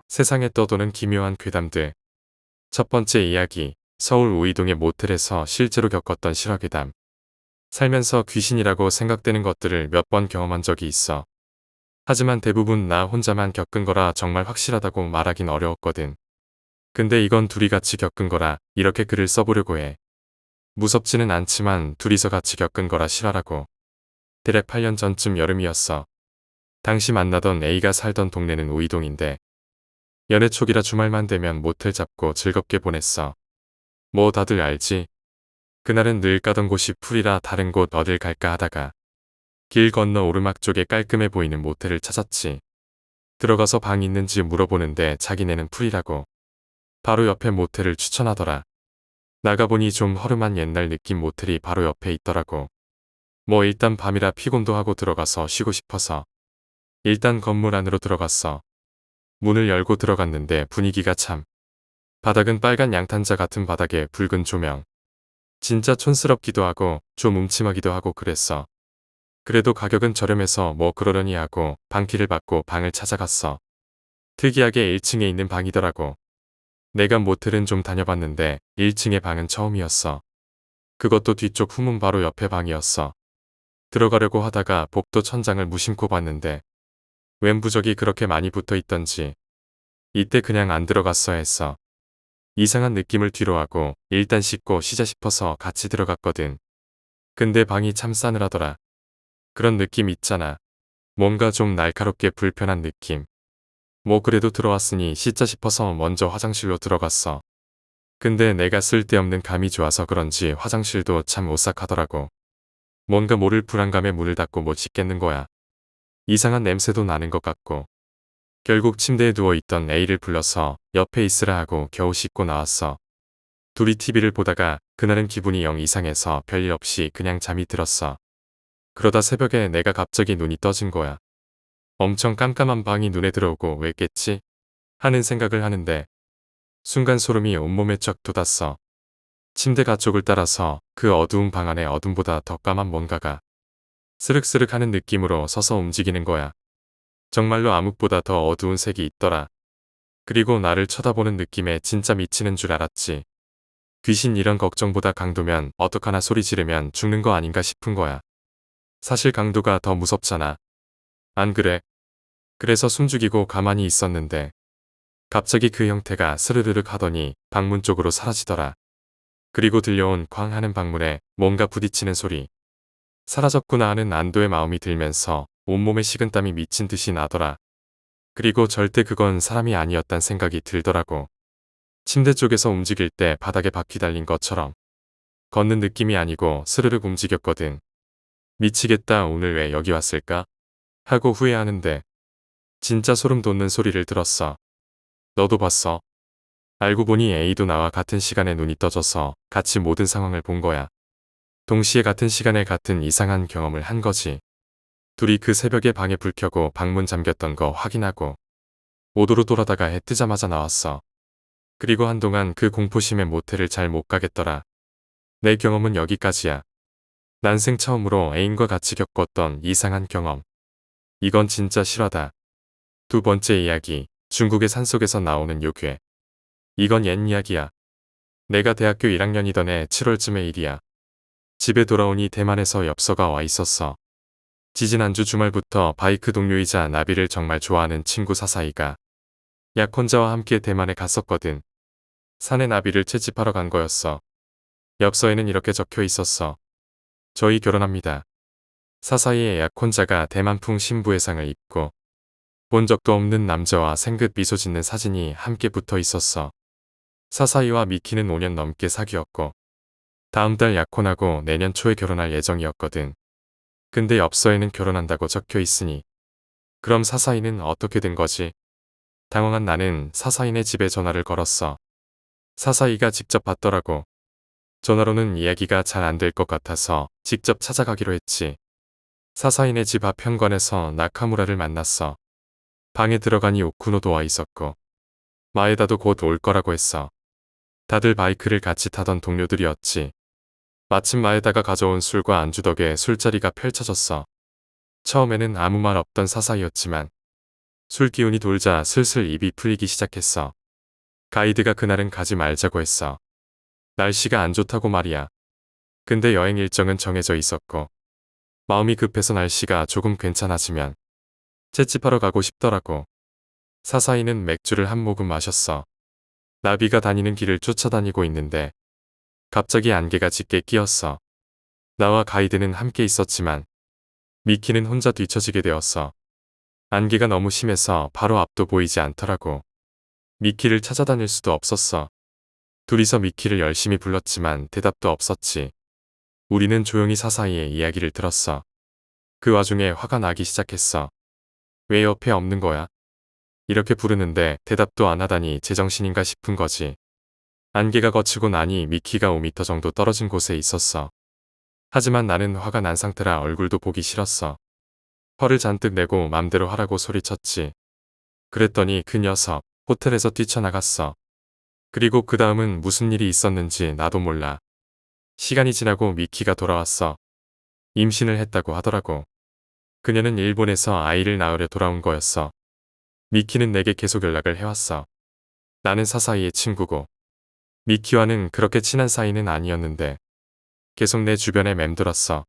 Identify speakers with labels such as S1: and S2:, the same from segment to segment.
S1: 세상에 떠도는 기묘한 괴담들. 첫 번째 이야기, 서울 우이동의 모텔에서 실제로 겪었던 실화괴담. 살면서 귀신이라고 생각되는 것들을 몇 번 경험한 적이 있어. 하지만 대부분 나 혼자만 겪은 거라 정말 확실하다고 말하긴 어려웠거든. 근데 이건 둘이 같이 겪은 거라 이렇게 글을 써보려고 해. 무섭지는 않지만 둘이서 같이 겪은 거라 실화라고. 대략 8년 전쯤 여름이었어. 당시 만나던 A가 살던 동네는 우이동인데 연애 초기라 주말만 되면 모텔 잡고 즐겁게 보냈어. 뭐 다들 알지? 그날은 늘 가던 곳이 풀이라 다른 곳 어딜 갈까 하다가 길 건너 오르막 쪽에 깔끔해 보이는 모텔을 찾았지. 들어가서 방 있는지 물어보는데 자기네는 풀이라고. 바로 옆에 모텔을 추천하더라. 나가보니 좀 허름한 옛날 느낌 모텔이 바로 옆에 있더라고. 뭐 일단 밤이라 피곤도 하고 들어가서 쉬고 싶어서. 일단 건물 안으로 들어갔어. 문을 열고 들어갔는데 분위기가 참. 바닥은 빨간 양탄자 같은 바닥에 붉은 조명. 진짜 촌스럽기도 하고 좀 음침하기도 하고 그랬어. 그래도 가격은 저렴해서 뭐 그러려니 하고 방키를 받고 방을 찾아갔어. 특이하게 1층에 있는 방이더라고. 내가 모텔은 좀 다녀봤는데 1층의 방은 처음이었어. 그것도 뒤쪽 후문 바로 옆에 방이었어. 들어가려고 하다가 복도 천장을 무심코 봤는데 웬 부적이 그렇게 많이 붙어 있던지. 이때 그냥 안 들어갔어야 했어. 이상한 느낌을 뒤로하고 일단 씻고 쉬자 싶어서 같이 들어갔거든. 근데 방이 참 싸늘하더라. 그런 느낌 있잖아. 뭔가 좀 날카롭게 불편한 느낌. 뭐 그래도 들어왔으니 씻자 싶어서 먼저 화장실로 들어갔어. 근데 내가 쓸데없는 감이 좋아서 그런지 화장실도 참 오싹하더라고. 뭔가 모를 불안감에 문을 닫고 못 씻겠는 거야. 이상한 냄새도 나는 것 같고. 결국 침대에 누워있던 A를 불러서 옆에 있으라 하고 겨우 씻고 나왔어. 둘이 TV를 보다가 그날은 기분이 영 이상해서 별일 없이 그냥 잠이 들었어. 그러다 새벽에 내가 갑자기 눈이 떠진 거야. 엄청 깜깜한 방이 눈에 들어오고 왜겠지? 하는 생각을 하는데 순간 소름이 온몸에 쫙 돋았어. 침대 가쪽을 따라서 그 어두운 방 안에 어둠보다 더 까만 뭔가가 스륵스륵 하는 느낌으로 서서 움직이는 거야. 정말로 암흑보다 더 어두운 색이 있더라. 그리고 나를 쳐다보는 느낌에 진짜 미치는 줄 알았지. 귀신 이런 걱정보다 강도면 어떡하나 소리 지르면 죽는 거 아닌가 싶은 거야. 사실 강도가 더 무섭잖아. 안 그래? 그래서 숨죽이고 가만히 있었는데 갑자기 그 형태가 스르르륵 하더니 방문 쪽으로 사라지더라. 그리고 들려온 쾅 하는 방문에 뭔가 부딪히는 소리. 사라졌구나 하는 안도의 마음이 들면서 온몸에 식은땀이 미친 듯이 나더라. 그리고 절대 그건 사람이 아니었단 생각이 들더라고. 침대 쪽에서 움직일 때 바닥에 바퀴 달린 것처럼 걷는 느낌이 아니고 스르륵 움직였거든. 미치겠다 오늘 왜 여기 왔을까? 하고 후회하는데 진짜 소름 돋는 소리를 들었어. 너도 봤어? 알고 보니 A도 나와 같은 시간에 눈이 떠져서 같이 모든 상황을 본 거야. 동시에 같은 시간에 같은 이상한 경험을 한 거지. 둘이 그 새벽에 방에 불 켜고 방문 잠겼던 거 확인하고 오도로 돌아다가 해 뜨자마자 나왔어. 그리고 한동안 그 공포심에 모텔을 잘 못 가겠더라. 내 경험은 여기까지야. 난생 처음으로 애인과 같이 겪었던 이상한 경험. 이건 진짜 실화다. 두 번째 이야기, 중국의 산속에서 나오는 요괴. 이건 옛 이야기야. 내가 대학교 1학년이던 해 7월쯤의 일이야. 집에 돌아오니 대만에서 엽서가 와 있었어. 지지난주 주말부터 바이크 동료이자 나비를 정말 좋아하는 친구 사사이가 약혼자와 함께 대만에 갔었거든. 산에 나비를 채집하러 간 거였어. 엽서에는 이렇게 적혀 있었어. 저희 결혼합니다. 사사이의 약혼자가 대만풍 신부의상을 입고 본 적도 없는 남자와 생긋 미소 짓는 사진이 함께 붙어 있었어. 사사이와 미키는 5년 넘게 사귀었고 다음 달 약혼하고 내년 초에 결혼할 예정이었거든. 근데 엽서에는 결혼한다고 적혀 있으니 그럼 사사이는 어떻게 된 거지? 당황한 나는 사사이네 집에 전화를 걸었어. 사사이가 직접 받더라고. 전화로는 이야기가 잘 안 될 것 같아서 직접 찾아가기로 했지. 사사이네 집 앞 현관에서 나카무라를 만났어. 방에 들어가니 오쿠노도 와 있었고 마에다도 곧 올 거라고 했어. 다들 바이크를 같이 타던 동료들이었지. 마침 마에다가 가져온 술과 안주 덕에 술자리가 펼쳐졌어. 처음에는 아무 말 없던 사사이였지만 술 기운이 돌자 슬슬 입이 풀리기 시작했어. 가이드가 그날은 가지 말자고 했어. 날씨가 안 좋다고 말이야. 근데 여행 일정은 정해져 있었고 마음이 급해서 날씨가 조금 괜찮아지면 횟집하러 가고 싶더라고. 사사이는 맥주를 한 모금 마셨어. 나비가 다니는 길을 쫓아다니고 있는데 갑자기 안개가 짙게 끼었어. 나와 가이드는 함께 있었지만 미키는 혼자 뒤처지게 되었어. 안개가 너무 심해서 바로 앞도 보이지 않더라고. 미키를 찾아다닐 수도 없었어. 둘이서 미키를 열심히 불렀지만 대답도 없었지. 우리는 조용히 사사이의 이야기를 들었어. 그 와중에 화가 나기 시작했어. 왜 옆에 없는 거야? 이렇게 부르는데 대답도 안 하다니 제정신인가 싶은 거지. 안개가 거치고 나니 미키가 5m 정도 떨어진 곳에 있었어. 하지만 나는 화가 난 상태라 얼굴도 보기 싫었어. 화를 잔뜩 내고 맘대로 하라고 소리쳤지. 그랬더니 그 녀석 호텔에서 뛰쳐나갔어. 그리고 그 다음은 무슨 일이 있었는지 나도 몰라. 시간이 지나고 미키가 돌아왔어. 임신을 했다고 하더라고. 그녀는 일본에서 아이를 낳으려 돌아온 거였어. 미키는 내게 계속 연락을 해왔어. 나는 사사이의 친구고 미키와는 그렇게 친한 사이는 아니었는데 계속 내 주변에 맴돌았어.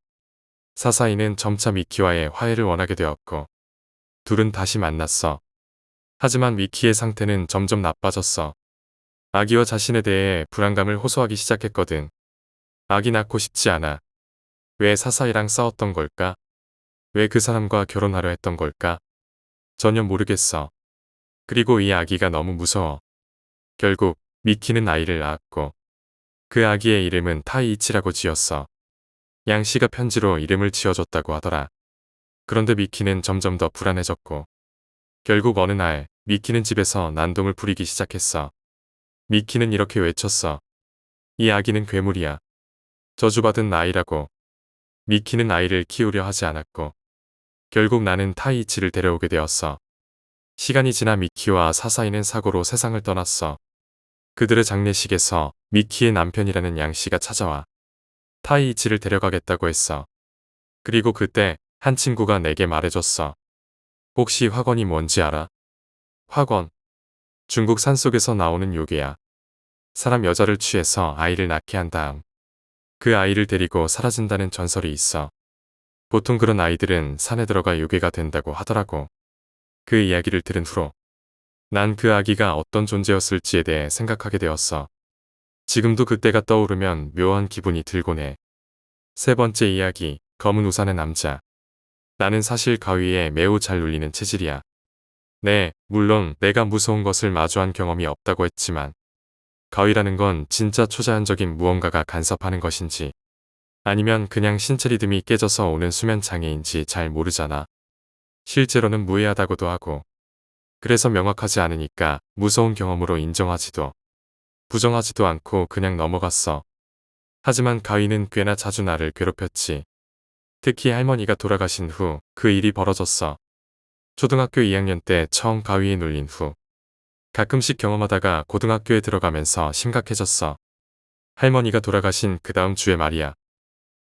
S1: 사사이는 점차 미키와의 화해를 원하게 되었고 둘은 다시 만났어. 하지만 미키의 상태는 점점 나빠졌어. 아기와 자신에 대해 불안감을 호소하기 시작했거든. 아기 낳고 싶지 않아. 왜 사사이랑 싸웠던 걸까? 왜 그 사람과 결혼하려 했던 걸까? 전혀 모르겠어. 그리고 이 아기가 너무 무서워. 결국 미키는 아이를 낳았고 그 아기의 이름은 타이이치라고 지었어. 양씨가 편지로 이름을 지어줬다고 하더라. 그런데 미키는 점점 더 불안해졌고 결국 어느 날 미키는 집에서 난동을 부리기 시작했어. 미키는 이렇게 외쳤어. 이 아기는 괴물이야. 저주받은 아이라고. 미키는 아이를 키우려 하지 않았고 결국 나는 타이이치를 데려오게 되었어. 시간이 지나 미키와 사사이는 사고로 세상을 떠났어. 그들의 장례식에서 미키의 남편이라는 양씨가 찾아와 타이이치를 데려가겠다고 했어. 그리고 그때 한 친구가 내게 말해줬어. 혹시 화권이 뭔지 알아? 화권. 중국 산속에서 나오는 요괴야. 사람 여자를 취해서 아이를 낳게 한 다음 그 아이를 데리고 사라진다는 전설이 있어. 보통 그런 아이들은 산에 들어가 요괴가 된다고 하더라고. 그 이야기를 들은 후로 난 그 아기가 어떤 존재였을지에 대해 생각하게 되었어. 지금도 그때가 떠오르면 묘한 기분이 들곤 해. 세 번째 이야기, 검은 우산의 남자. 나는 사실 가위에 매우 잘 눌리는 체질이야. 네, 물론 내가 무서운 것을 마주한 경험이 없다고 했지만 가위라는 건 진짜 초자연적인 무언가가 간섭하는 것인지 아니면 그냥 신체 리듬이 깨져서 오는 수면 장애인지 잘 모르잖아. 실제로는 무해하다고도 하고 그래서 명확하지 않으니까 무서운 경험으로 인정하지도 부정하지도 않고 그냥 넘어갔어. 하지만 가위는 꽤나 자주 나를 괴롭혔지. 특히 할머니가 돌아가신 후 그 일이 벌어졌어. 초등학교 2학년 때 처음 가위에 눌린 후 가끔씩 경험하다가 고등학교에 들어가면서 심각해졌어. 할머니가 돌아가신 그 다음 주에 말이야.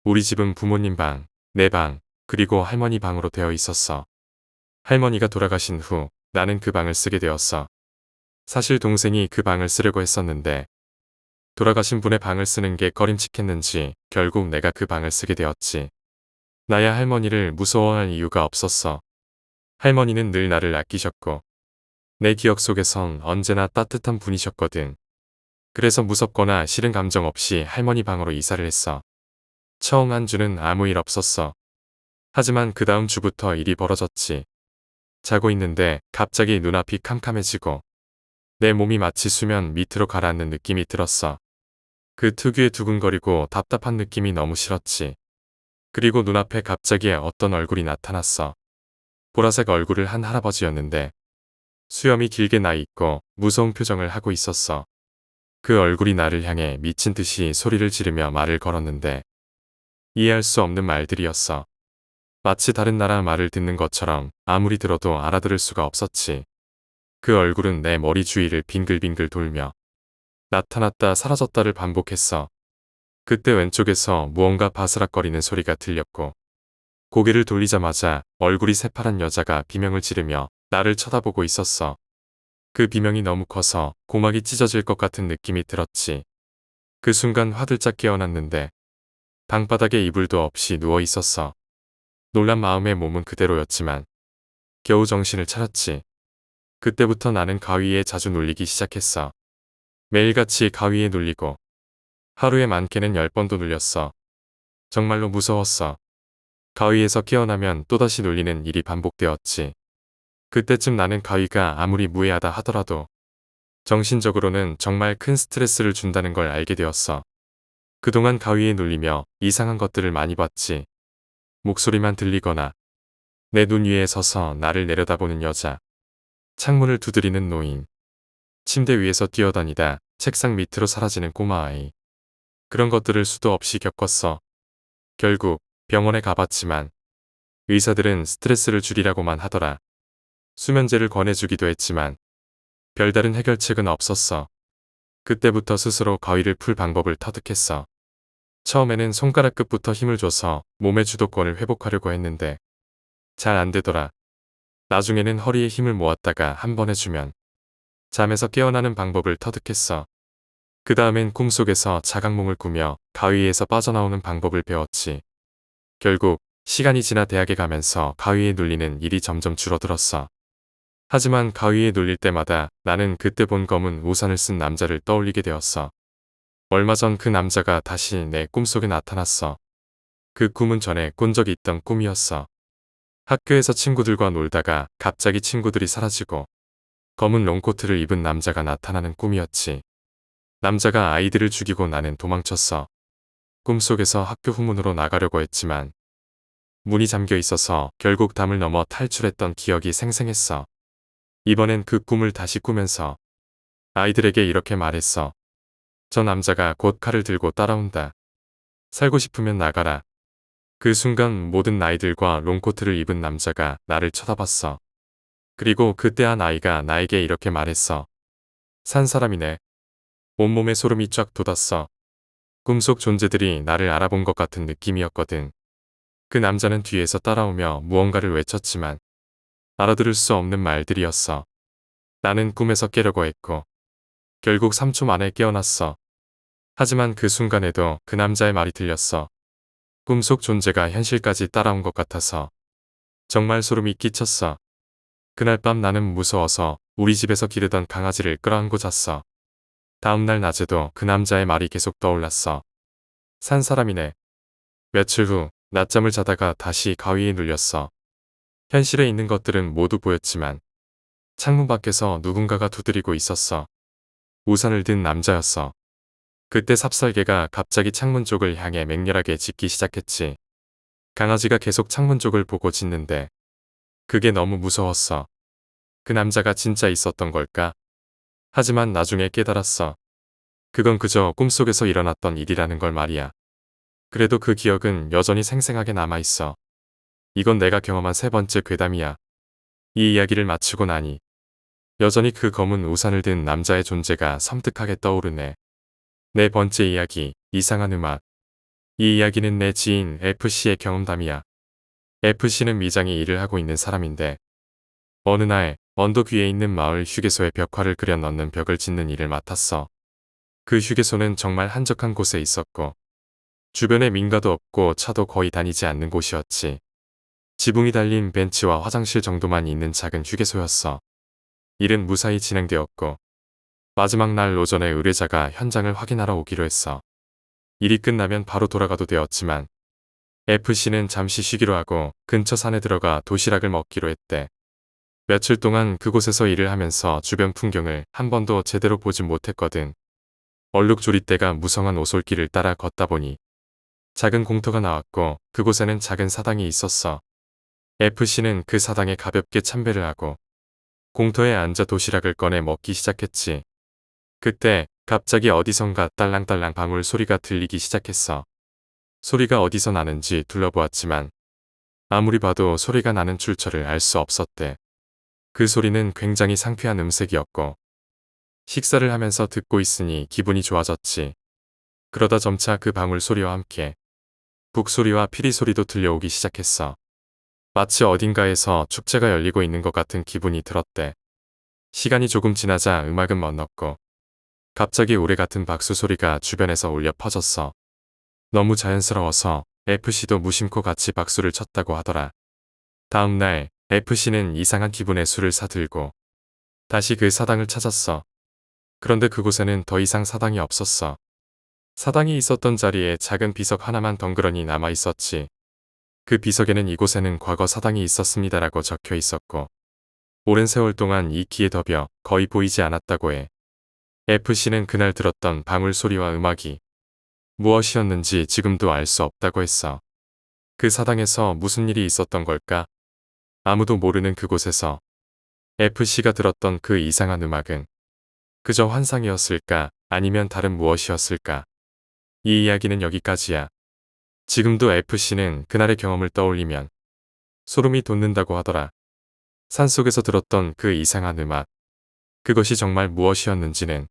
S1: 우리 집은 부모님 방, 내 방, 그리고 할머니 방으로 되어 있었어. 할머니가 돌아가신 후 나는 그 방을 쓰게 되었어. 사실 동생이 그 방을 쓰려고 했었는데 돌아가신 분의 방을 쓰는 게 꺼림칙했는지 결국 내가 그 방을 쓰게 되었지. 나야 할머니를 무서워할 이유가 없었어. 할머니는 늘 나를 아끼셨고 내 기억 속에선 언제나 따뜻한 분이셨거든. 그래서 무섭거나 싫은 감정 없이 할머니 방으로 이사를 했어. 처음 한 주는 아무 일 없었어. 하지만 그 다음 주부터 일이 벌어졌지. 자고 있는데 갑자기 눈앞이 캄캄해지고 내 몸이 마치 수면 밑으로 가라앉는 느낌이 들었어. 그 특유의 두근거리고 답답한 느낌이 너무 싫었지. 그리고 눈앞에 갑자기 어떤 얼굴이 나타났어. 보라색 얼굴을 한 할아버지였는데 수염이 길게 나 있고 무서운 표정을 하고 있었어. 그 얼굴이 나를 향해 미친 듯이 소리를 지르며 말을 걸었는데 이해할 수 없는 말들이었어. 마치 다른 나라 말을 듣는 것처럼 아무리 들어도 알아들을 수가 없었지. 그 얼굴은 내 머리 주위를 빙글빙글 돌며 나타났다 사라졌다를 반복했어. 그때 왼쪽에서 무언가 바스락거리는 소리가 들렸고 고개를 돌리자마자 얼굴이 새파란 여자가 비명을 지르며 나를 쳐다보고 있었어. 그 비명이 너무 커서 고막이 찢어질 것 같은 느낌이 들었지. 그 순간 화들짝 깨어났는데 방바닥에 이불도 없이 누워 있었어. 놀란 마음에 몸은 그대로였지만 겨우 정신을 차렸지. 그때부터 나는 가위에 자주 눌리기 시작했어. 매일같이 가위에 눌리고 하루에 많게는 10번도 눌렸어. 정말로 무서웠어. 가위에서 깨어나면 또다시 눌리는 일이 반복되었지. 그때쯤 나는 가위가 아무리 무해하다 하더라도 정신적으로는 정말 큰 스트레스를 준다는 걸 알게 되었어. 그동안 가위에 눌리며 이상한 것들을 많이 봤지. 목소리만 들리거나 내 눈 위에 서서 나를 내려다보는 여자, 창문을 두드리는 노인, 침대 위에서 뛰어다니다 책상 밑으로 사라지는 꼬마아이. 그런 것들을 수도 없이 겪었어. 결국 병원에 가봤지만 의사들은 스트레스를 줄이라고만 하더라. 수면제를 권해주기도 했지만 별다른 해결책은 없었어. 그때부터 스스로 가위를 풀 방법을 터득했어. 처음에는 손가락 끝부터 힘을 줘서 몸의 주도권을 회복하려고 했는데 잘 안 되더라. 나중에는 허리에 힘을 모았다가 한 번 해주면 잠에서 깨어나는 방법을 터득했어. 그 다음엔 꿈속에서 자각몽을 꾸며 가위에서 빠져나오는 방법을 배웠지. 결국 시간이 지나 대학에 가면서 가위에 눌리는 일이 점점 줄어들었어. 하지만 가위에 눌릴 때마다 나는 그때 본 검은 우산을 쓴 남자를 떠올리게 되었어. 얼마 전 그 남자가 다시 내 꿈속에 나타났어. 그 꿈은 전에 꾼 적이 있던 꿈이었어. 학교에서 친구들과 놀다가 갑자기 친구들이 사라지고 검은 롱코트를 입은 남자가 나타나는 꿈이었지. 남자가 아이들을 죽이고 나는 도망쳤어. 꿈속에서 학교 후문으로 나가려고 했지만 문이 잠겨 있어서 결국 담을 넘어 탈출했던 기억이 생생했어. 이번엔 그 꿈을 다시 꾸면서 아이들에게 이렇게 말했어. 저 남자가 곧 칼을 들고 따라온다. 살고 싶으면 나가라. 그 순간 모든 아이들과 롱코트를 입은 남자가 나를 쳐다봤어. 그리고 그때 한 아이가 나에게 이렇게 말했어. 산 사람이네. 온몸에 소름이 쫙 돋았어. 꿈속 존재들이 나를 알아본 것 같은 느낌이었거든. 그 남자는 뒤에서 따라오며 무언가를 외쳤지만 알아들을 수 없는 말들이었어. 나는 꿈에서 깨려고 했고 결국 3초 만에 깨어났어. 하지만 그 순간에도 그 남자의 말이 들렸어. 꿈속 존재가 현실까지 따라온 것 같아서 정말 소름이 끼쳤어. 그날 밤 나는 무서워서 우리 집에서 기르던 강아지를 끌어안고 잤어. 다음날 낮에도 그 남자의 말이 계속 떠올랐어. 산 사람이네. 며칠 후 낮잠을 자다가 다시 가위에 눌렸어. 현실에 있는 것들은 모두 보였지만 창문 밖에서 누군가가 두드리고 있었어. 우산을 든 남자였어. 그때 삽살개가 갑자기 창문 쪽을 향해 맹렬하게 짖기 시작했지. 강아지가 계속 창문 쪽을 보고 짖는데 그게 너무 무서웠어. 그 남자가 진짜 있었던 걸까? 하지만 나중에 깨달았어. 그건 그저 꿈속에서 일어났던 일이라는 걸 말이야. 그래도 그 기억은 여전히 생생하게 남아있어. 이건 내가 경험한 세 번째 괴담이야. 이 이야기를 마치고 나니 여전히 그 검은 우산을 든 남자의 존재가 섬뜩하게 떠오르네. 네 번째 이야기, 이상한 음악. 이 이야기는 내 지인 FC의 경험담이야. FC는 미장이 일을 하고 있는 사람인데 어느 날 언덕 위에 있는 마을 휴게소에 벽화를 그려 넣는 벽을 짓는 일을 맡았어. 그 휴게소는 정말 한적한 곳에 있었고 주변에 민가도 없고 차도 거의 다니지 않는 곳이었지. 지붕이 달린 벤치와 화장실 정도만 있는 작은 휴게소였어. 일은 무사히 진행되었고 마지막 날 오전에 의뢰자가 현장을 확인하러 오기로 했어. 일이 끝나면 바로 돌아가도 되었지만 FC는 잠시 쉬기로 하고 근처 산에 들어가 도시락을 먹기로 했대. 며칠 동안 그곳에서 일을 하면서 주변 풍경을 한 번도 제대로 보지 못했거든. 얼룩조리대가 무성한 오솔길을 따라 걷다 보니 작은 공터가 나왔고 그곳에는 작은 사당이 있었어. FC는 그 사당에 가볍게 참배를 하고 공터에 앉아 도시락을 꺼내 먹기 시작했지. 그때 갑자기 어디선가 딸랑딸랑 방울 소리가 들리기 시작했어. 소리가 어디서 나는지 둘러보았지만 아무리 봐도 소리가 나는 출처를 알 수 없었대. 그 소리는 굉장히 상쾌한 음색이었고 식사를 하면서 듣고 있으니 기분이 좋아졌지. 그러다 점차 그 방울 소리와 함께 북소리와 피리 소리도 들려오기 시작했어. 마치 어딘가에서 축제가 열리고 있는 것 같은 기분이 들었대. 시간이 조금 지나자 음악은 멎었고 갑자기 우레 같은 박수 소리가 주변에서 울려 퍼졌어. 너무 자연스러워서 FC도 무심코 같이 박수를 쳤다고 하더라. 다음 날 FC는 이상한 기분의 술을 사들고 다시 그 사당을 찾았어. 그런데 그곳에는 더 이상 사당이 없었어. 사당이 있었던 자리에 작은 비석 하나만 덩그러니 남아 있었지. 그 비석에는 이곳에는 과거 사당이 있었습니다라고 적혀 있었고 오랜 세월 동안 이 키에 덮여 거의 보이지 않았다고 해. FC는 그날 들었던 방울 소리와 음악이 무엇이었는지 지금도 알 수 없다고 했어. 그 사당에서 무슨 일이 있었던 걸까? 아무도 모르는 그곳에서 FC가 들었던 그 이상한 음악은 그저 환상이었을까 아니면 다른 무엇이었을까? 이 이야기는 여기까지야. 지금도 FC는 그날의 경험을 떠올리면 소름이 돋는다고 하더라. 산속에서 들었던 그 이상한 음악. 그것이 정말 무엇이었는지는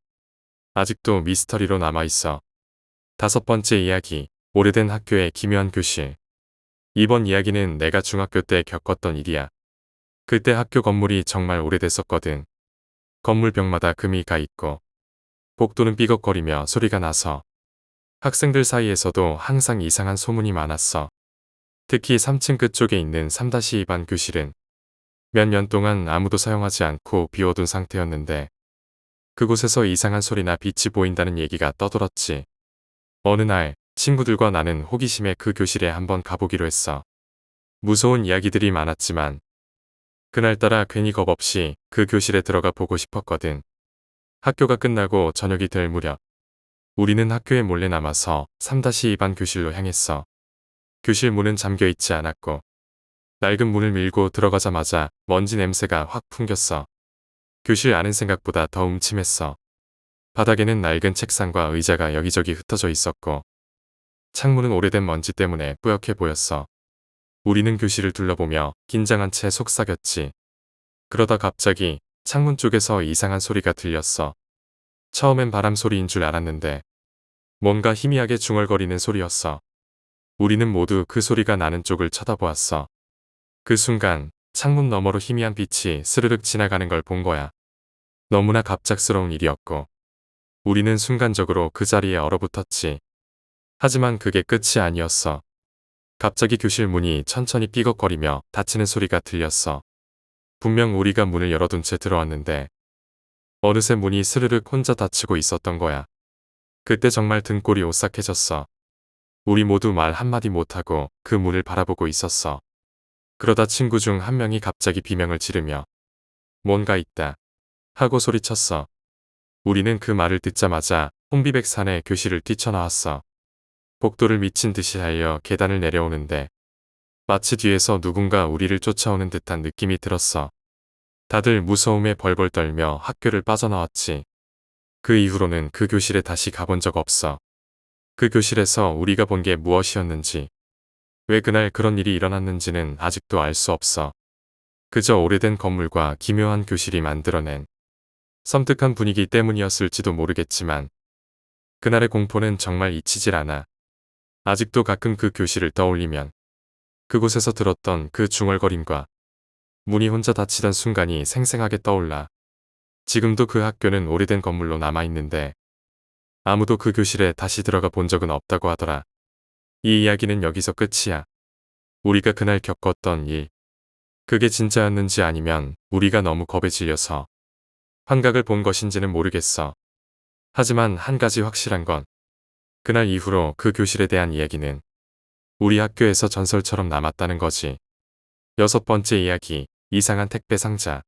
S1: 아직도 미스터리로 남아있어. 다섯 번째 이야기. 오래된 학교의 기묘한 교실. 이번 이야기는 내가 중학교 때 겪었던 일이야. 그때 학교 건물이 정말 오래됐었거든. 건물 벽마다 금이 가 있고 복도는 삐걱거리며 소리가 나서 학생들 사이에서도 항상 이상한 소문이 많았어. 특히 3층 끝쪽에 있는 3-2반 교실은 몇 년 동안 아무도 사용하지 않고 비워둔 상태였는데 그곳에서 이상한 소리나 빛이 보인다는 얘기가 떠돌았지. 어느 날 친구들과 나는 호기심에 그 교실에 한번 가보기로 했어. 무서운 이야기들이 많았지만 그날따라 괜히 겁없이 그 교실에 들어가 보고 싶었거든. 학교가 끝나고 저녁이 될 무렵 우리는 학교에 몰래 남아서 3-2반 교실로 향했어. 교실 문은 잠겨 있지 않았고 낡은 문을 밀고 들어가자마자 먼지 냄새가 확 풍겼어. 교실 안은 생각보다 더 음침했어. 바닥에는 낡은 책상과 의자가 여기저기 흩어져 있었고 창문은 오래된 먼지 때문에 뿌옇게 보였어. 우리는 교실을 둘러보며 긴장한 채 속삭였지. 그러다 갑자기 창문 쪽에서 이상한 소리가 들렸어. 처음엔 바람 소리인 줄 알았는데 뭔가 희미하게 중얼거리는 소리였어. 우리는 모두 그 소리가 나는 쪽을 쳐다보았어. 그 순간 창문 너머로 희미한 빛이 스르륵 지나가는 걸 본 거야. 너무나 갑작스러운 일이었고 우리는 순간적으로 그 자리에 얼어붙었지. 하지만 그게 끝이 아니었어. 갑자기 교실 문이 천천히 삐걱거리며 닫히는 소리가 들렸어. 분명 우리가 문을 열어둔 채 들어왔는데 어느새 문이 스르륵 혼자 닫히고 있었던 거야. 그때 정말 등골이 오싹해졌어. 우리 모두 말 한마디 못하고 그 문을 바라보고 있었어. 그러다 친구 중 한 명이 갑자기 비명을 지르며 뭔가 있다 하고 소리쳤어. 우리는 그 말을 듣자마자 혼비백산의 교실을 뛰쳐나왔어. 복도를 미친 듯이 달려 계단을 내려오는데 마치 뒤에서 누군가 우리를 쫓아오는 듯한 느낌이 들었어. 다들 무서움에 벌벌 떨며 학교를 빠져나왔지. 그 이후로는 그 교실에 다시 가본 적 없어. 그 교실에서 우리가 본 게 무엇이었는지, 왜 그날 그런 일이 일어났는지는 아직도 알 수 없어. 그저 오래된 건물과 기묘한 교실이 만들어낸 섬뜩한 분위기 때문이었을지도 모르겠지만 그날의 공포는 정말 잊히질 않아. 아직도 가끔 그 교실을 떠올리면 그곳에서 들었던 그 중얼거림과 문이 혼자 닫히던 순간이 생생하게 떠올라. 지금도 그 학교는 오래된 건물로 남아있는데 아무도 그 교실에 다시 들어가 본 적은 없다고 하더라. 이 이야기는 여기서 끝이야. 우리가 그날 겪었던 일, 그게 진짜였는지 아니면 우리가 너무 겁에 질려서 환각을 본 것인지는 모르겠어. 하지만 한 가지 확실한 건 그날 이후로 그 교실에 대한 이야기는 우리 학교에서 전설처럼 남았다는 거지. 여섯 번째 이야기, 이상한 택배 상자.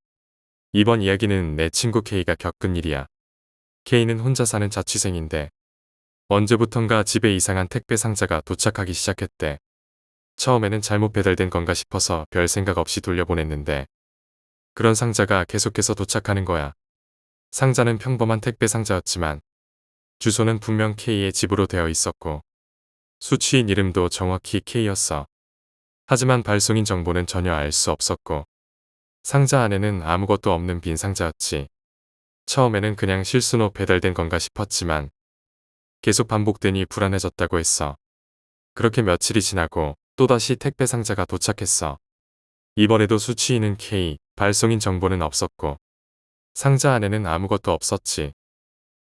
S1: 이번 이야기는 내 친구 K가 겪은 일이야. K는 혼자 사는 자취생인데 언제부턴가 집에 이상한 택배 상자가 도착하기 시작했대. 처음에는 잘못 배달된 건가 싶어서 별 생각 없이 돌려보냈는데 그런 상자가 계속해서 도착하는 거야. 상자는 평범한 택배 상자였지만 주소는 분명 K의 집으로 되어 있었고 수취인 이름도 정확히 K였어. 하지만 발송인 정보는 전혀 알 수 없었고 상자 안에는 아무것도 없는 빈 상자였지. 처음에는 그냥 실수로 배달된 건가 싶었지만 계속 반복되니 불안해졌다고 했어. 그렇게 며칠이 지나고 또다시 택배 상자가 도착했어. 이번에도 수취인은 K, 발송인 정보는 없었고 상자 안에는 아무것도 없었지.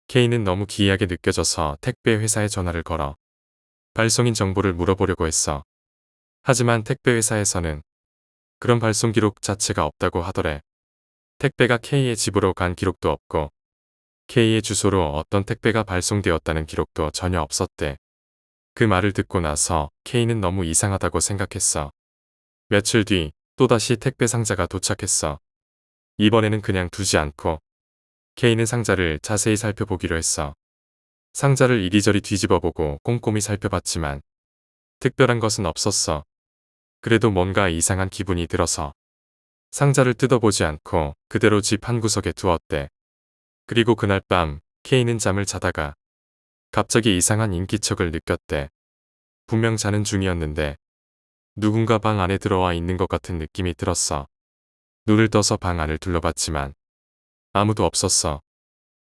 S1: K는 너무 기이하게 느껴져서 택배 회사에 전화를 걸어 발송인 정보를 물어보려고 했어. 하지만 택배 회사에서는 그런 발송 기록 자체가 없다고 하더래. 택배가 K의 집으로 간 기록도 없고 K의 주소로 어떤 택배가 발송되었다는 기록도 전혀 없었대. 그 말을 듣고 나서 K는 너무 이상하다고 생각했어. 며칠 뒤 또다시 택배 상자가 도착했어. 이번에는 그냥 두지 않고 K는 상자를 자세히 살펴보기로 했어. 상자를 이리저리 뒤집어보고 꼼꼼히 살펴봤지만 특별한 것은 없었어. 그래도 뭔가 이상한 기분이 들어서 상자를 뜯어보지 않고 그대로 집 한구석에 두었대. 그리고 그날 밤 K는 잠을 자다가 갑자기 이상한 인기척을 느꼈대. 분명 자는 중이었는데 누군가 방 안에 들어와 있는 것 같은 느낌이 들었어. 눈을 떠서 방 안을 둘러봤지만 아무도 없었어.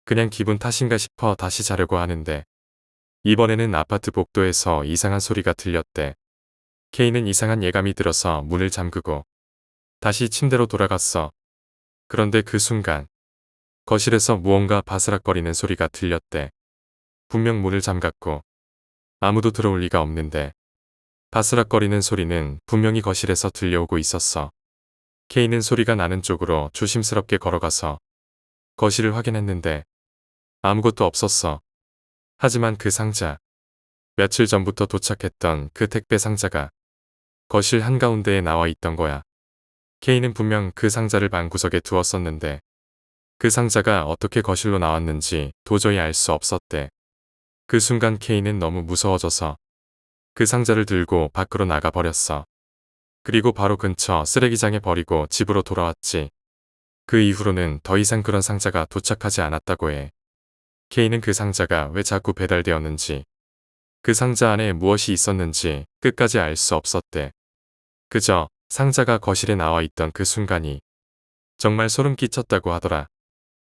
S1: 그냥 기분 탓인가 싶어 다시 자려고 하는데 이번에는 아파트 복도에서 이상한 소리가 들렸대. K는 이상한 예감이 들어서 문을 잠그고 다시 침대로 돌아갔어. 그런데 그 순간 거실에서 무언가 바스락거리는 소리가 들렸대. 분명 문을 잠갔고 아무도 들어올 리가 없는데 바스락거리는 소리는 분명히 거실에서 들려오고 있었어. K는 소리가 나는 쪽으로 조심스럽게 걸어가서 거실을 확인했는데 아무것도 없었어. 하지만 그 상자, 며칠 전부터 도착했던 그 택배 상자가 거실 한가운데에 나와 있던 거야. K는 분명 그 상자를 방구석에 두었었는데 그 상자가 어떻게 거실로 나왔는지 도저히 알 수 없었대. 그 순간 K는 너무 무서워져서 그 상자를 들고 밖으로 나가버렸어. 그리고 바로 근처 쓰레기장에 버리고 집으로 돌아왔지. 그 이후로는 더 이상 그런 상자가 도착하지 않았다고 해. K는 그 상자가 왜 자꾸 배달되었는지, 그 상자 안에 무엇이 있었는지 끝까지 알 수 없었대. 그저 상자가 거실에 나와 있던 그 순간이 정말 소름 끼쳤다고 하더라.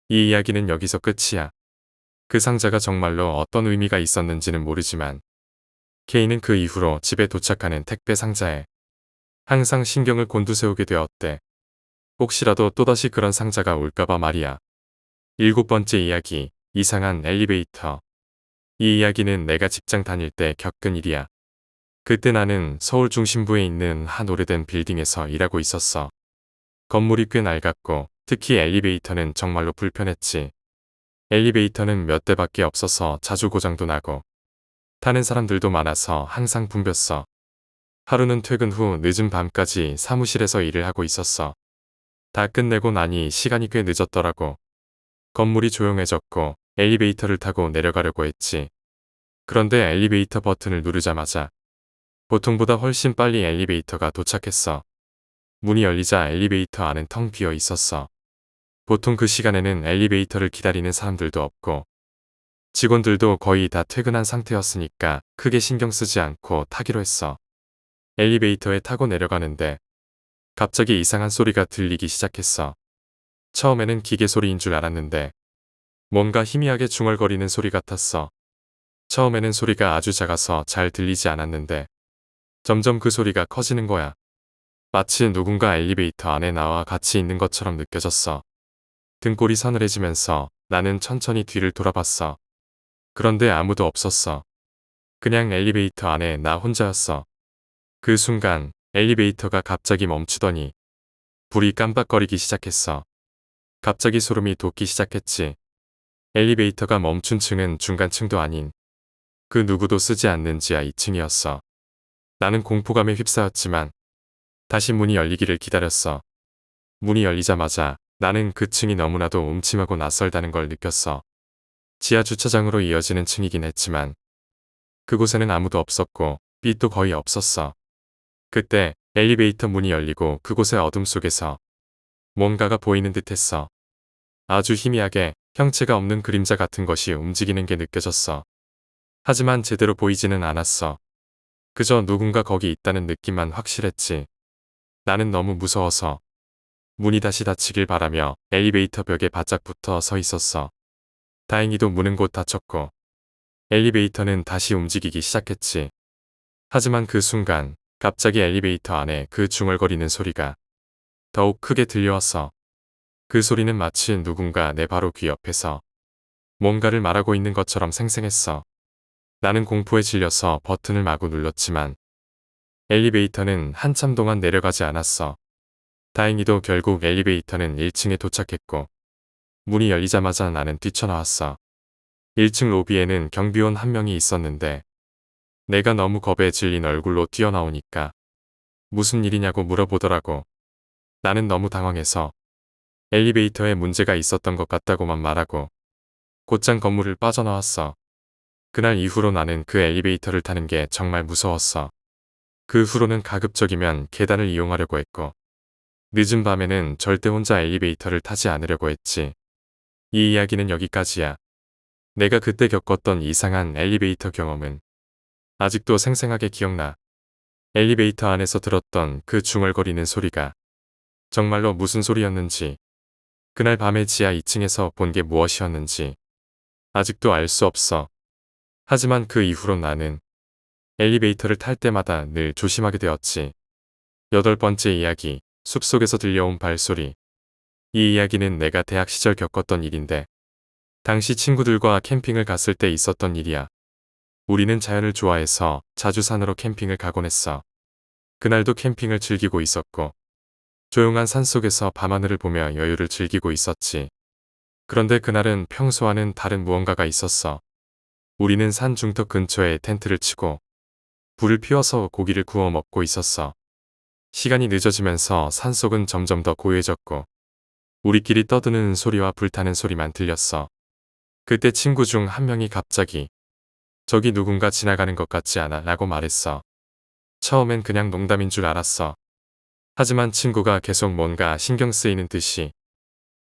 S1: 이 이야기는 여기서 끝이야. 그 상자가 정말로 어떤 의미가 있었는지는 모르지만 K는 그 이후로 집에 도착하는 택배 상자에 항상 신경을 곤두세우게 되었대. 혹시라도 또다시 그런 상자가 올까봐 말이야. 7번째 이야기, 이상한 엘리베이터. 이 이야기는 내가 직장 다닐 때 겪은 일이야. 그때 나는 서울 중심부에 있는 한 오래된 빌딩에서 일하고 있었어. 건물이 꽤 낡았고 특히 엘리베이터는 정말로 불편했지. 엘리베이터는 몇 대밖에 없어서 자주 고장도 나고 타는 사람들도 많아서 항상 붐볐어. 하루는 퇴근 후 늦은 밤까지 사무실에서 일을 하고 있었어. 다 끝내고 나니 시간이 꽤 늦었더라고. 건물이 조용해졌고 엘리베이터를 타고 내려가려고 했지. 그런데 엘리베이터 버튼을 누르자마자 보통보다 훨씬 빨리 엘리베이터가 도착했어. 문이 열리자 엘리베이터 안은 텅 비어 있었어. 보통 그 시간에는 엘리베이터를 기다리는 사람들도 없고 직원들도 거의 다 퇴근한 상태였으니까 크게 신경 쓰지 않고 타기로 했어. 엘리베이터에 타고 내려가는데 갑자기 이상한 소리가 들리기 시작했어. 처음에는 기계 소리인 줄 알았는데 뭔가 희미하게 중얼거리는 소리 같았어. 처음에는 소리가 아주 작아서 잘 들리지 않았는데 점점 그 소리가 커지는 거야. 마치 누군가 엘리베이터 안에 나와 같이 있는 것처럼 느껴졌어. 등골이 서늘해지면서 나는 천천히 뒤를 돌아봤어. 그런데 아무도 없었어. 그냥 엘리베이터 안에 나 혼자였어. 그 순간 엘리베이터가 갑자기 멈추더니 불이 깜빡거리기 시작했어. 갑자기 소름이 돋기 시작했지. 엘리베이터가 멈춘 층은 중간층도 아닌 그 누구도 쓰지 않는 지하 2층이었어. 나는 공포감에 휩싸였지만 다시 문이 열리기를 기다렸어. 문이 열리자마자 나는 그 층이 너무나도 음침하고 낯설다는 걸 느꼈어. 지하 주차장으로 이어지는 층이긴 했지만 그곳에는 아무도 없었고 빛도 거의 없었어. 그때 엘리베이터 문이 열리고 그곳의 어둠 속에서 뭔가가 보이는 듯했어. 아주 희미하게 형체가 없는 그림자 같은 것이 움직이는 게 느껴졌어. 하지만 제대로 보이지는 않았어. 그저 누군가 거기 있다는 느낌만 확실했지. 나는 너무 무서워서 문이 다시 닫히길 바라며 엘리베이터 벽에 바짝 붙어 서 있었어. 다행히도 문은 곧 닫혔고 엘리베이터는 다시 움직이기 시작했지. 하지만 그 순간 갑자기 엘리베이터 안에 그 중얼거리는 소리가 더욱 크게 들려왔어. 그 소리는 마치 누군가 내 바로 귀 옆에서 뭔가를 말하고 있는 것처럼 생생했어. 나는 공포에 질려서 버튼을 마구 눌렀지만 엘리베이터는 한참 동안 내려가지 않았어. 다행히도 결국 엘리베이터는 1층에 도착했고 문이 열리자마자 나는 뛰쳐나왔어. 1층 로비에는 경비원 한 명이 있었는데 내가 너무 겁에 질린 얼굴로 뛰어나오니까 무슨 일이냐고 물어보더라고. 나는 너무 당황해서 엘리베이터에 문제가 있었던 것 같다고만 말하고 곧장 건물을 빠져나왔어. 그날 이후로 나는 그 엘리베이터를 타는 게 정말 무서웠어. 그 후로는 가급적이면 계단을 이용하려고 했고 늦은 밤에는 절대 혼자 엘리베이터를 타지 않으려고 했지. 이 이야기는 여기까지야. 내가 그때 겪었던 이상한 엘리베이터 경험은 아직도 생생하게 기억나. 엘리베이터 안에서 들었던 그 중얼거리는 소리가 정말로 무슨 소리였는지, 그날 밤에 지하 2층에서 본 게 무엇이었는지 아직도 알 수 없어. 하지만 그 이후로 나는 엘리베이터를 탈 때마다 늘 조심하게 되었지. 8번째 이야기, 숲속에서 들려온 발소리. 이 이야기는 내가 대학 시절 겪었던 일인데 당시 친구들과 캠핑을 갔을 때 있었던 일이야. 우리는 자연을 좋아해서 자주 산으로 캠핑을 가곤 했어. 그날도 캠핑을 즐기고 있었고 조용한 산속에서 밤하늘을 보며 여유를 즐기고 있었지. 그런데 그날은 평소와는 다른 무언가가 있었어. 우리는 산 중턱 근처에 텐트를 치고 불을 피워서 고기를 구워 먹고 있었어. 시간이 늦어지면서 산속은 점점 더 고요해졌고 우리끼리 떠드는 소리와 불타는 소리만 들렸어. 그때 친구 중 한 명이 갑자기 저기 누군가 지나가는 것 같지 않아? 라고 말했어. 처음엔 그냥 농담인 줄 알았어. 하지만 친구가 계속 뭔가 신경 쓰이는 듯이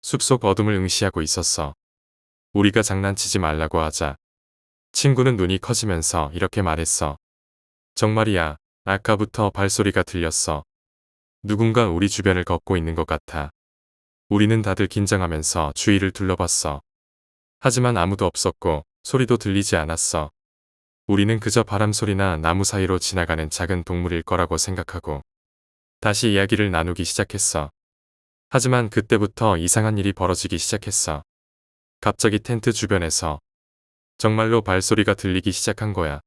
S1: 숲속 어둠을 응시하고 있었어. 우리가 장난치지 말라고 하자 친구는 눈이 커지면서 이렇게 말했어. 정말이야. 아까부터 발소리가 들렸어. 누군가 우리 주변을 걷고 있는 것 같아. 우리는 다들 긴장하면서 주위를 둘러봤어. 하지만 아무도 없었고 소리도 들리지 않았어. 우리는 그저 바람소리나 나무 사이로 지나가는 작은 동물일 거라고 생각하고 다시 이야기를 나누기 시작했어. 하지만 그때부터 이상한 일이 벌어지기 시작했어. 갑자기 텐트 주변에서 정말로 발소리가 들리기 시작한 거야.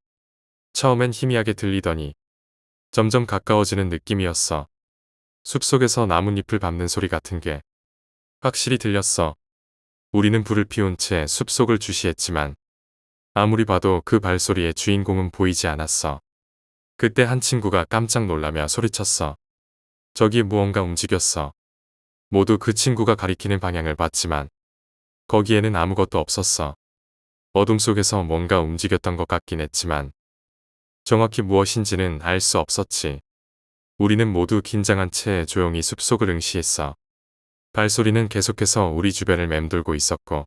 S1: 처음엔 희미하게 들리더니 점점 가까워지는 느낌이었어. 숲속에서 나뭇잎을 밟는 소리 같은 게 확실히 들렸어. 우리는 불을 피운 채 숲속을 주시했지만 아무리 봐도 그 발소리의 주인공은 보이지 않았어. 그때 한 친구가 깜짝 놀라며 소리쳤어. 저기 무언가 움직였어. 모두 그 친구가 가리키는 방향을 봤지만 거기에는 아무것도 없었어. 어둠 속에서 뭔가 움직였던 것 같긴 했지만 정확히 무엇인지는 알 수 없었지. 우리는 모두 긴장한 채 조용히 숲속을 응시했어. 발소리는 계속해서 우리 주변을 맴돌고 있었고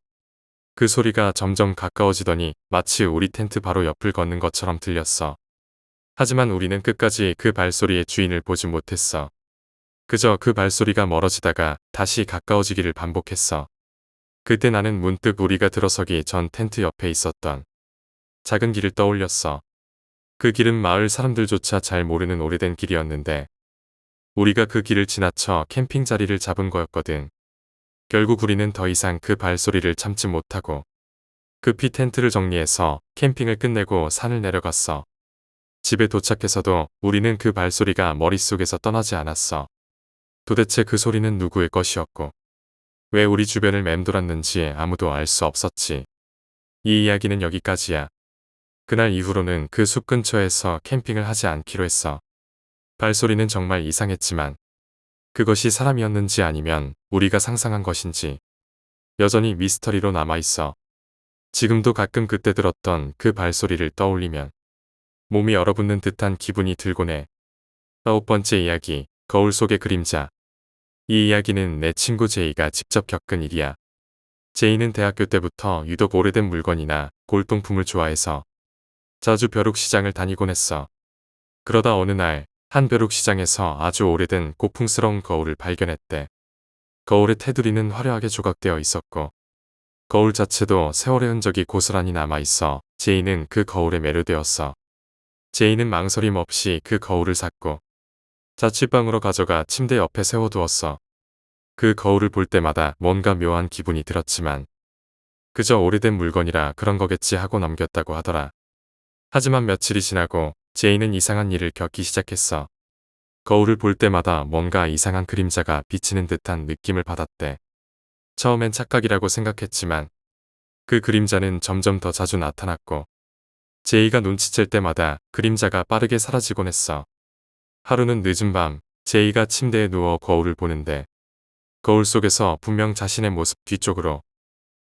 S1: 그 소리가 점점 가까워지더니 마치 우리 텐트 바로 옆을 걷는 것처럼 들렸어. 하지만 우리는 끝까지 그 발소리의 주인을 보지 못했어. 그저 그 발소리가 멀어지다가 다시 가까워지기를 반복했어. 그때 나는 문득 우리가 들어서기 전 텐트 옆에 있었던 작은 길을 떠올렸어. 그 길은 마을 사람들조차 잘 모르는 오래된 길이었는데 우리가 그 길을 지나쳐 캠핑 자리를 잡은 거였거든. 결국 우리는 더 이상 그 발소리를 참지 못하고 급히 텐트를 정리해서 캠핑을 끝내고 산을 내려갔어. 집에 도착해서도 우리는 그 발소리가 머릿속에서 떠나지 않았어. 도대체 그 소리는 누구의 것이었고 왜 우리 주변을 맴돌았는지 아무도 알 수 없었지. 이 이야기는 여기까지야. 그날 이후로는 그 숲 근처에서 캠핑을 하지 않기로 했어. 발소리는 정말 이상했지만 그것이 사람이었는지 아니면 우리가 상상한 것인지 여전히 미스터리로 남아있어. 지금도 가끔 그때 들었던 그 발소리를 떠올리면 몸이 얼어붙는 듯한 기분이 들곤 해. 9번째 이야기, 거울 속의 그림자. 이 이야기는 내 친구 제이가 직접 겪은 일이야. 제이는 대학교 때부터 유독 오래된 물건이나 골동품을 좋아해서 자주 벼룩시장을 다니곤 했어. 그러다 어느 날 한 벼룩시장에서 아주 오래된 고풍스러운 거울을 발견했대. 거울의 테두리는 화려하게 조각되어 있었고 거울 자체도 세월의 흔적이 고스란히 남아있어 제이는 그 거울에 매료되었어. 제이는 망설임 없이 그 거울을 샀고 자취방으로 가져가 침대 옆에 세워두었어. 그 거울을 볼 때마다 뭔가 묘한 기분이 들었지만 그저 오래된 물건이라 그런 거겠지 하고 넘겼다고 하더라. 하지만 며칠이 지나고 제이는 이상한 일을 겪기 시작했어. 거울을 볼 때마다 뭔가 이상한 그림자가 비치는 듯한 느낌을 받았대. 처음엔 착각이라고 생각했지만 그 그림자는 점점 더 자주 나타났고 제이가 눈치챌 때마다 그림자가 빠르게 사라지곤 했어. 하루는 늦은 밤 제이가 침대에 누워 거울을 보는데 거울 속에서 분명 자신의 모습 뒤쪽으로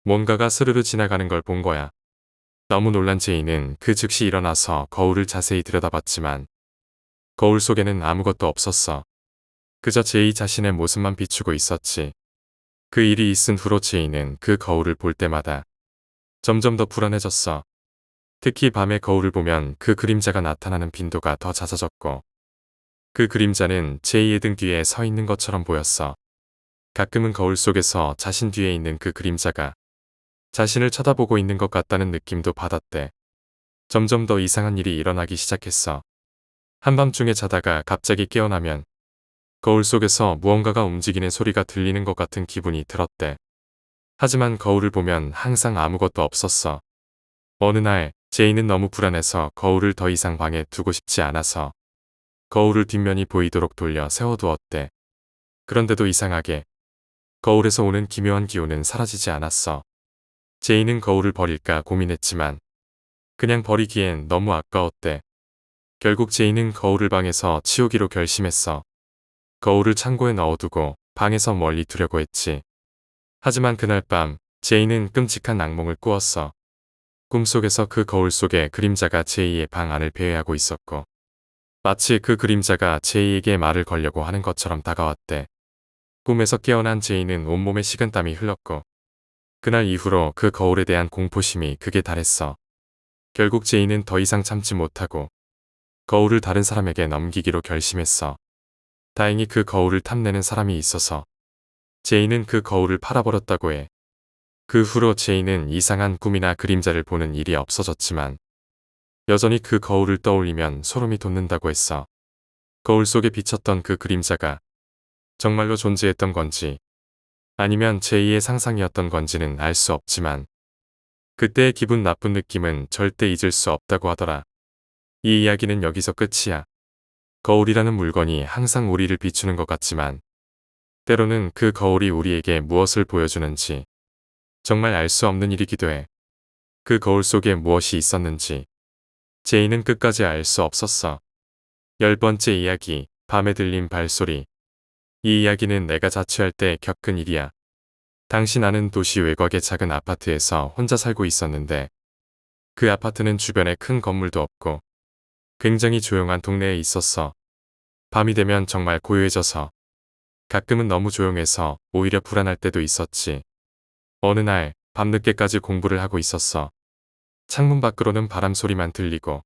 S1: 뭔가가 스르르 지나가는 걸 본 거야. 너무 놀란 제이는 그 즉시 일어나서 거울을 자세히 들여다봤지만 거울 속에는 아무것도 없었어. 그저 제이 자신의 모습만 비추고 있었지. 그 일이 있은 후로 제이는 그 거울을 볼 때마다 점점 더 불안해졌어. 특히 밤에 거울을 보면 그 그림자가 나타나는 빈도가 더 잦아졌고 그 그림자는 제이의 등 뒤에 서 있는 것처럼 보였어. 가끔은 거울 속에서 자신 뒤에 있는 그 그림자가 자신을 쳐다보고 있는 것 같다는 느낌도 받았대. 점점 더 이상한 일이 일어나기 시작했어. 한밤중에 자다가 갑자기 깨어나면 거울 속에서 무언가가 움직이는 소리가 들리는 것 같은 기분이 들었대. 하지만 거울을 보면 항상 아무것도 없었어. 어느 날 제이는 너무 불안해서 거울을 더 이상 방에 두고 싶지 않아서 거울을 뒷면이 보이도록 돌려 세워두었대. 그런데도 이상하게 거울에서 오는 기묘한 기운은 사라지지 않았어. 제이는 거울을 버릴까 고민했지만 그냥 버리기엔 너무 아까웠대. 결국 제이는 거울을 방에서 치우기로 결심했어. 거울을 창고에 넣어두고 방에서 멀리 두려고 했지. 하지만 그날 밤 제이는 끔찍한 악몽을 꾸었어. 꿈속에서 그 거울 속에 그림자가 제이의 방 안을 배회하고 있었고 마치 그 그림자가 제이에게 말을 걸려고 하는 것처럼 다가왔대. 꿈에서 깨어난 제이는 온몸에 식은땀이 흘렀고 그날 이후로 그 거울에 대한 공포심이 극에 달했어. 결국 제이는 더 이상 참지 못하고 거울을 다른 사람에게 넘기기로 결심했어. 다행히 그 거울을 탐내는 사람이 있어서 제이는 그 거울을 팔아버렸다고 해. 그 후로 제이는 이상한 꿈이나 그림자를 보는 일이 없어졌지만 여전히 그 거울을 떠올리면 소름이 돋는다고 했어. 거울 속에 비쳤던 그 그림자가 정말로 존재했던 건지 아니면 제이의 상상이었던 건지는 알 수 없지만 그때의 기분 나쁜 느낌은 절대 잊을 수 없다고 하더라. 이 이야기는 여기서 끝이야. 거울이라는 물건이 항상 우리를 비추는 것 같지만 때로는 그 거울이 우리에게 무엇을 보여주는지 정말 알 수 없는 일이기도 해. 그 거울 속에 무엇이 있었는지 제이는 끝까지 알 수 없었어. 10번째 이야기, 밤에 들린 발소리. 이 이야기는 내가 자취할 때 겪은 일이야. 당시 나는 도시 외곽의 작은 아파트에서 혼자 살고 있었는데 그 아파트는 주변에 큰 건물도 없고 굉장히 조용한 동네에 있었어. 밤이 되면 정말 고요해져서 가끔은 너무 조용해서 오히려 불안할 때도 있었지. 어느 날 밤늦게까지 공부를 하고 있었어. 창문 밖으로는 바람 소리만 들리고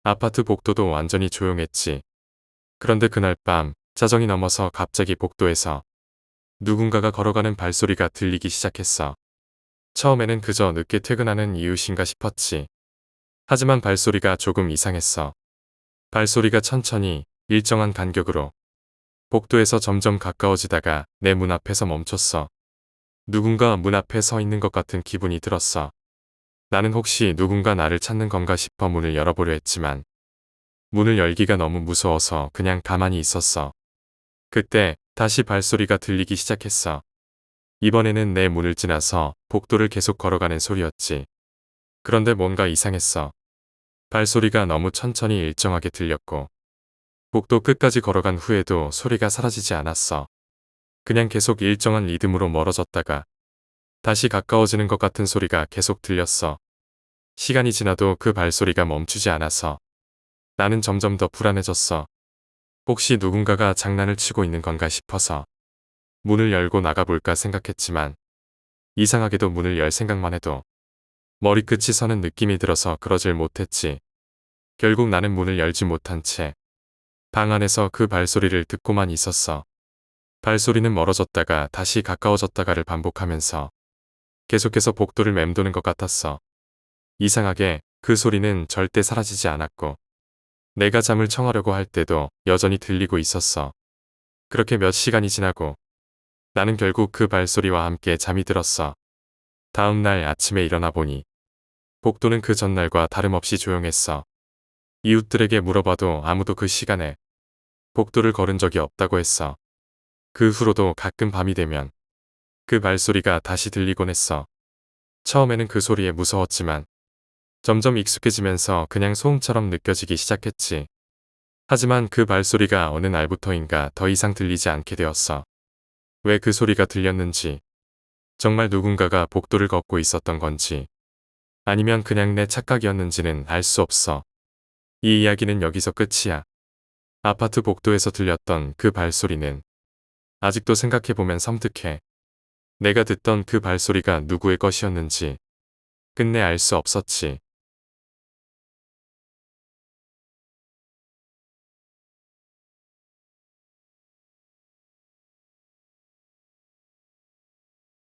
S1: 아파트 복도도 완전히 조용했지. 그런데 그날 밤 자정이 넘어서 갑자기 복도에서 누군가가 걸어가는 발소리가 들리기 시작했어. 처음에는 그저 늦게 퇴근하는 이웃인가 싶었지. 하지만 발소리가 조금 이상했어. 발소리가 천천히 일정한 간격으로 복도에서 점점 가까워지다가 내 문 앞에서 멈췄어. 누군가 문 앞에 서 있는 것 같은 기분이 들었어. 나는 혹시 누군가 나를 찾는 건가 싶어 문을 열어보려 했지만 문을 열기가 너무 무서워서 그냥 가만히 있었어. 그때 다시 발소리가 들리기 시작했어. 이번에는 내 문을 지나서 복도를 계속 걸어가는 소리였지. 그런데 뭔가 이상했어. 발소리가 너무 천천히 일정하게 들렸고 복도 끝까지 걸어간 후에도 소리가 사라지지 않았어. 그냥 계속 일정한 리듬으로 멀어졌다가 다시 가까워지는 것 같은 소리가 계속 들렸어. 시간이 지나도 그 발소리가 멈추지 않아서 나는 점점 더 불안해졌어. 혹시 누군가가 장난을 치고 있는 건가 싶어서 문을 열고 나가볼까 생각했지만 이상하게도 문을 열 생각만 해도 머리끝이 서는 느낌이 들어서 그러질 못했지. 결국 나는 문을 열지 못한 채 방 안에서 그 발소리를 듣고만 있었어. 발소리는 멀어졌다가 다시 가까워졌다가를 반복하면서 계속해서 복도를 맴도는 것 같았어. 이상하게 그 소리는 절대 사라지지 않았고 내가 잠을 청하려고 할 때도 여전히 들리고 있었어. 그렇게 몇 시간이 지나고 나는 결국 그 발소리와 함께 잠이 들었어. 다음 날 아침에 일어나 보니 복도는 그 전날과 다름없이 조용했어. 이웃들에게 물어봐도 아무도 그 시간에 복도를 걸은 적이 없다고 했어. 그 후로도 가끔 밤이 되면 그 발소리가 다시 들리곤 했어. 처음에는 그 소리에 무서웠지만 점점 익숙해지면서 그냥 소음처럼 느껴지기 시작했지. 하지만 그 발소리가 어느 날부터인가 더 이상 들리지 않게 되었어. 왜 그 소리가 들렸는지, 정말 누군가가 복도를 걷고 있었던 건지, 아니면 그냥 내 착각이었는지는 알 수 없어. 이 이야기는 여기서 끝이야. 아파트 복도에서 들렸던 그 발소리는 아직도 생각해보면 섬뜩해. 내가 듣던 그 발소리가 누구의 것이었는지 끝내 알 수 없었지.